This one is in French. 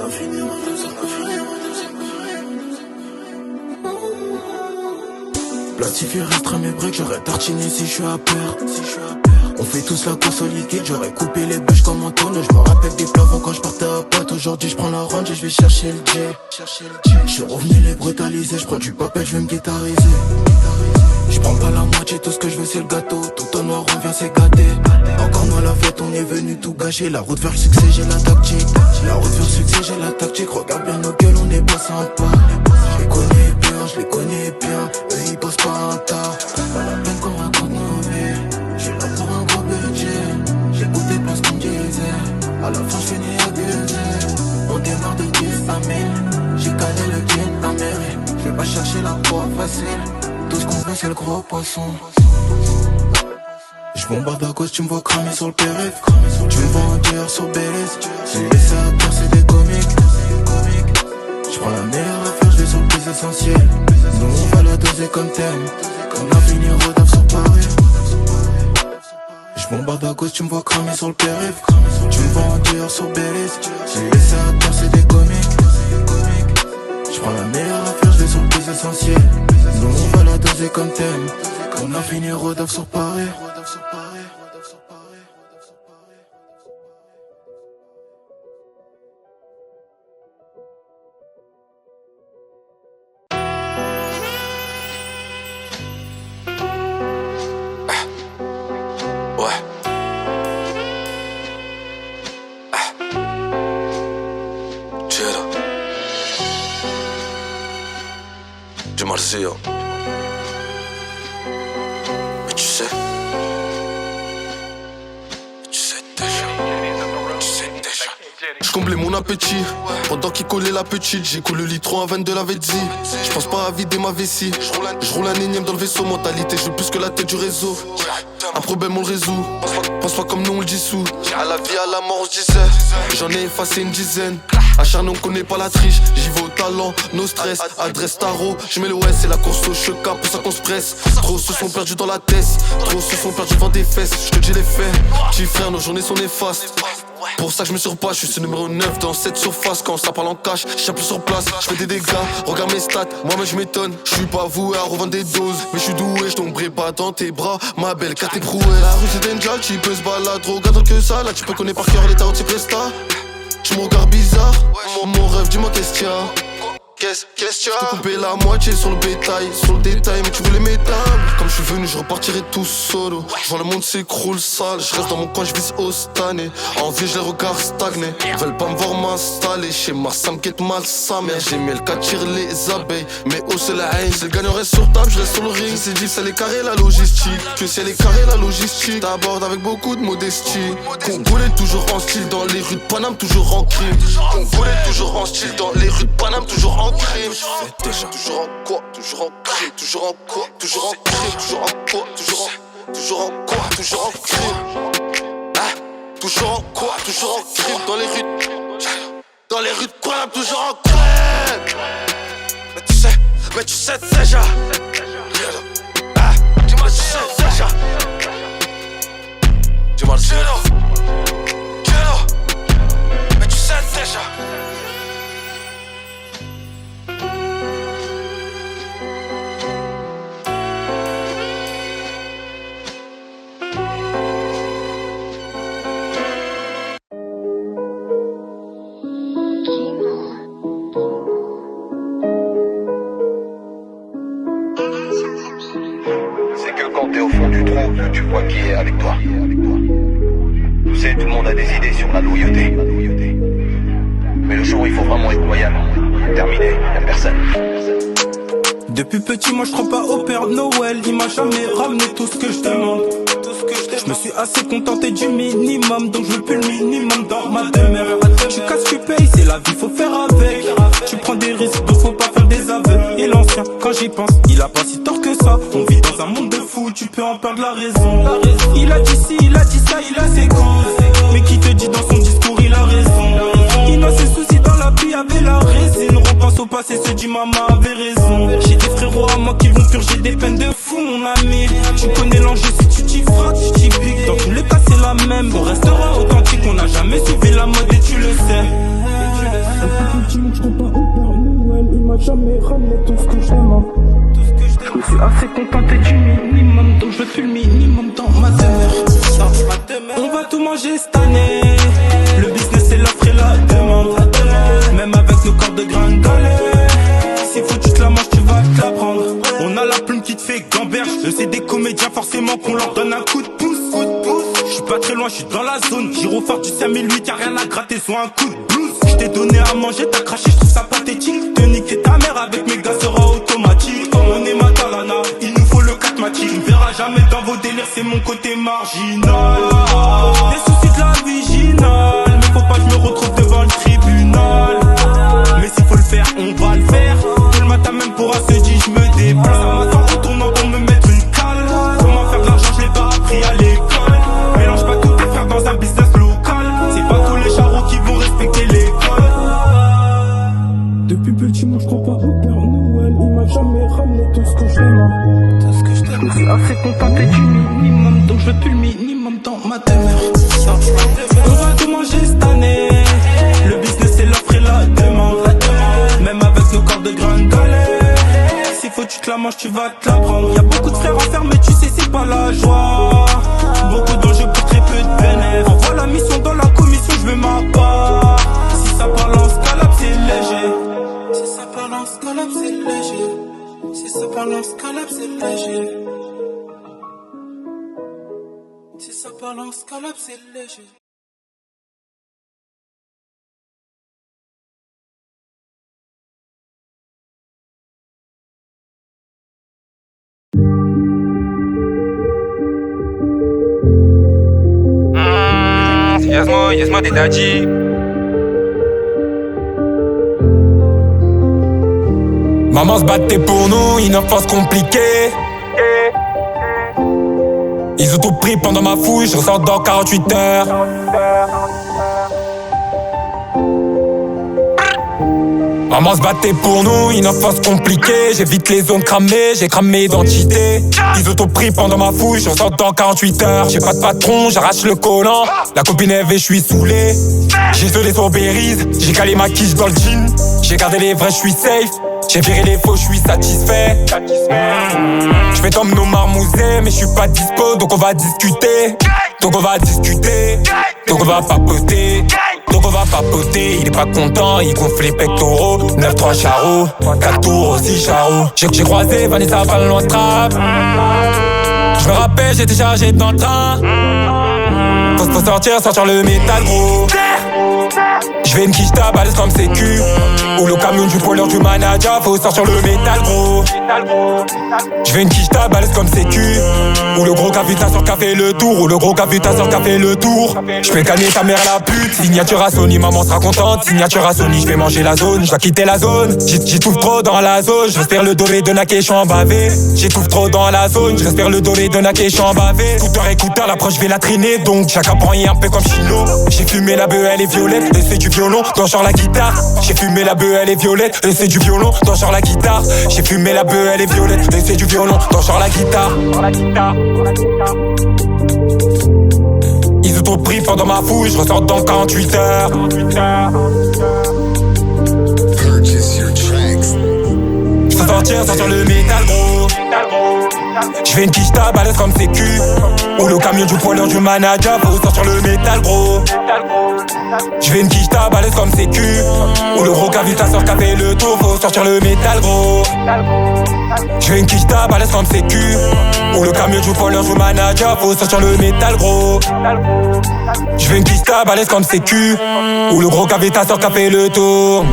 a fini, Plastifié, restreint mes breaks, j'aurais tartiné si je suis à perdre. On fait tous la course au liquide, j'aurais coupé les bûches comme un tonneau. Je me rappelle des plafonds quand je partais à pote. Aujourd'hui je prends la range et je vais chercher le jet. Je suis revenu les brutaliser, je prends du papel, je vais me guitariser. Je prends pas la moitié, tout ce que je veux c'est le gâteau. Tout en noir on vient c'est gâté. Encore moi la fête, on est venu tout gâcher. La route vers le succès, j'ai la tactique. La route vers le succès, j'ai la tactique. Regarde bien nos gueules, on est pas sympa. Je les connais bien, je les connais bien. Eux ils bossent pas un tas. Pas la peine qu'on raconte nos vies. J'suis là pour un gros budget. J'écoutais pas ce qu'on disait. À la fin j'finis abusé. On démarre de 10 à 1000. J'ai calé le jean à mairie. J'vais pas chercher la proie facile. Tout ce qu'on veut c'est le gros poisson. J'bombarde à gauche, tu me vois cramer sur le périph'. Tu me vois en dehors sur Belize. J'ai laissé à terre, c'est des comiques. J'prends la meilleure affaire, j'vais sur le plus essentiel. Nous on va la doser comme thème. On a fini Rodolphe sur Paris. J'bombarde à gauche, tu me vois cramer sur le périph'. Tu me vois en dehors sur Belize. J'ai laissé à terre, c'est des comiques. J'prends la meilleure affaire, j'vais sur le plus essentiel. Nous on va la doser comme thème. On a fini Rodolphe sur Paris. Mais tu sais déjà. Je comblais mon appétit pendant qu'il collait la petite. J'ai coulé le litron à 22 la Védzi. Je pense pas à vider ma vessie. Je roule un énième dans le vaisseau. Mentalité, je veux plus que la tête du réseau. Un problème on le résout. Pense pas comme nous on le dissout. À la vie, à la mort on se disait. J'en ai effacé une dizaine. Acharné on connaît pas la triche. J'y vais au talent, no stress. Adresse tarot, je mets le ouais, c'est la course au cheka. Pour ça qu'on se presse. Trop se sont perdus dans la tête. Trop se sont perdus devant des fesses. Je te dis les faits. Petit frère, nos journées sont néfastes. Pour ça que je me surpasse, je suis ce numéro 9 dans cette surface. Quand ça parle en cash, je suis plus sur place. Je fais des dégâts, regarde mes stats, moi-même je m'étonne. Je suis pas voué à revendre des doses, mais je suis doué, je tomberai pas dans tes bras. Ma belle, car t'es prouée. La rue c'est Denjal, tu peux se balader, regarde que ça. Là tu peux connaître par cœur les tarots de ses prestats. Tu me regardes bizarre, mon rêve, dis-moi qu'est-ce qu'il y a. Qu'est-ce qu'il y a? Je t'ai coupé la moitié sur le bétail, sur le détail, mais tu voulais m'étable. Comme je suis venu, je repartirai tout solo. Je vois le monde s'écroule sale, je reste dans mon coin, je vise au stané. En vie, je les regarde stagner. Ils veulent pas me voir m'installer chez moi, ça me guette mal sa mère. J'ai mis le cas, tire les abeilles, mais oh c'est la haine. Si le gagnant reste sur table, je reste sur le ring. C'est dit, c'est les carrés, la logistique. Que si elle est carrée, la logistique. T'abordes avec beaucoup de modestie. Congolais toujours en style, dans les rues de Paname, toujours en crime. Congolais toujours en style, dans les rues de Paname, toujours en crime. Déjà. Toujours en quoi, toujours en crime, toujours en quoi, toujours en crime, toujours en quoi, toujours en quoi, toujours en crime. Toujours en quoi, toujours en crime, dans les rues de Paname, toujours en crime. Mais tu sais déjà. Dis-moi tu sais déjà. Dis-moi le mais tu sais déjà. Quand t'es au fond du trou, tu vois qui est avec toi. Tu sais, tout le monde a des idées sur la loyauté. Mais le jour où il faut vraiment être loyal, terminé, y'a personne. Depuis petit, moi je crois pas au Père Noël. Il m'a jamais ramené tout ce que je demande. Je me suis assez contenté du minimum, donc je veux plus le minimum dans ma demeure. Tu casses, tu payes, c'est la vie, faut faire avec. Tu prends des risques, donc faut pas faire des aveux. Et l'ancien, quand j'y pense, il a pas si tort que ça. On vit dans un monde de fous, tu peux en perdre la raison. Il a dit ci, il a dit ça, il a ses causes. Mais qui te dit dans son discours, il a raison. Il a ses soucis dans la vie, avait la résine. Repense au passé, se dit maman avait raison. J'ai des frérots à moi qui vont purger des peines de fou, mon ami. Tu connais l'enjeu, si tu t'y frappes, tu t'y piques. Dans tous les cas, c'est la même. On restera authentique, on n'a jamais suivi la mode et tu le sais. petit, moi je crois pas au Père Noël. Il m'a jamais ramené tout ce que je demande. Je me suis assez contenté du minimum, donc je veux plus le minimum dans ma demeure. On va tout manger cette année. Le business c'est l'offre et la demande. Même avec nos corps de gringolet. S'il faut tu te la manges, tu vas te la prendre. On a la plume qui te fait gamberge. C'est des comédiens forcément qu'on leur donne un coup de pouce. J'suis pas très loin, j'suis dans la zone. Gyrophare du 5008, y'a rien à gratter, soit un coup de blues. J't'ai donné à manger, t'as craché, j'trouve ça pathétique. De niquer ta mère avec mes gars sera automatique. Comme on est Matalana, il nous faut le 4 matic. Tu me verras jamais dans vos délires, c'est mon côté marginal. Les soucis de la viginale, mais faut pas que je me retrouve devant le tribunal. Mais s'il faut le faire, on va le faire. Tout le matin même pour un se dit, je me déplace. Ça m'attend en tournant pour me mettre une cale. Comment faire de l'argent, je l'ai pas appris à l'école. Mélange pas tout et faire dans un business local. C'est pas tous les charros qui vont respecter l'école. Depuis petit, moi je crois pas au Père Noël. Il m'a jamais ramené tout ce que je demande. Je me suis assez contenté du minimum, donc je veux plus le minimum dans ma demeure. On va tout manger cette année. Le business c'est l'offre et la demande. Même avec nos corps de gringolet. S'il faut tu te la manges, tu vas te la prendre. Y'a beaucoup de frères enfermés, tu sais c'est pas la joie. Beaucoup d'enjeux pour très peu de bénéfices. Envoie la mission dans la commission, je veux ma part. Si ça parle en scalab, c'est léger. Si ça parle en scalab, c'est léger. Si ça parle en scalab, c'est léger. Si ça parle en scalab, c'est léger. Yes-moi des daddy. Maman se battait pour nous, une enfance compliquée. Ils ont tout pris pendant ma fouille, je ressors dans 48 heures. Maman se battait pour nous, une enfance compliquée. J'évite les zones cramées, j'ai cramé identité. Ils ont tout pris pendant ma fouille, je ressors dans 48 heures. J'ai pas de patron, j'arrache le collant. La copine est je suis saoulé. J'ai gelé sur Beriz, j'ai calé ma quiche dans le jean. J'ai gardé les vrais, je suis safe. J'ai viré les faux, je suis satisfait. Je fais comme nos marmousets, mais je suis pas dispo, donc on va discuter. Donc on va discuter, donc on va papoter. Donc on va papoter, il est pas content, il gonfle les pectoraux. 9-3 charros, 4 tours aussi charros. J'ai croisé Vanessa Valence Trap. Je me rappelle, j'étais chargé dans le train. Faut sortir le métal gros. J'vais une quiche tabasse comme sécu. Ou le camion du pôleur du manager, faut sortir le métal gros. J'vais une quiche tabasse comme sécu. Ou le gros cavitasseur qui a fait le tour. Ou le gros cavitasseur qui a fait le tour. J'fais gagner ta mère la pute. Signature à Sony, maman sera contente. Signature à Sony, j'vais manger la zone. J'dois quitter la zone. J'étouffe trop dans la zone. J'espère le doré de Naké, j'suis en bavé. J'étouffe trop dans la zone. J'espère le doré de Naké, j'suis en bavé. Écouteur, l'approche j'vais la traîner. Donc chacun prend un peu comme Chino. J'ai fumé la beuh, elle est violette. Et c'est du violon, dans genre la guitare. J'ai fumé la beuh, elle est violette. Et c'est du violon, dans genre la guitare. J'ai fumé la beuh, elle est violette. Et c'est du violon, dans genre la guitare. Ils ont tout pris pendant ma fouille, je ressors dans 48 heures. Je veux sortir le métal gros. J'fais une quiche tabasse comme sécu. Ou le camion du pôleur du manager, faut sortir le métal gros. J'fais une quiche tabasse comme sécu. Ou le gros cavitasseur qui a fait le tour, faut sortir le métal gros. J'fais une quiche tabasse comme sécu. Ou le camion du pôleur du manager, faut sortir le métal gros. J'fais une quiche tabasse comme sécu. Ou le gros cavitasseur qui a fait le tour.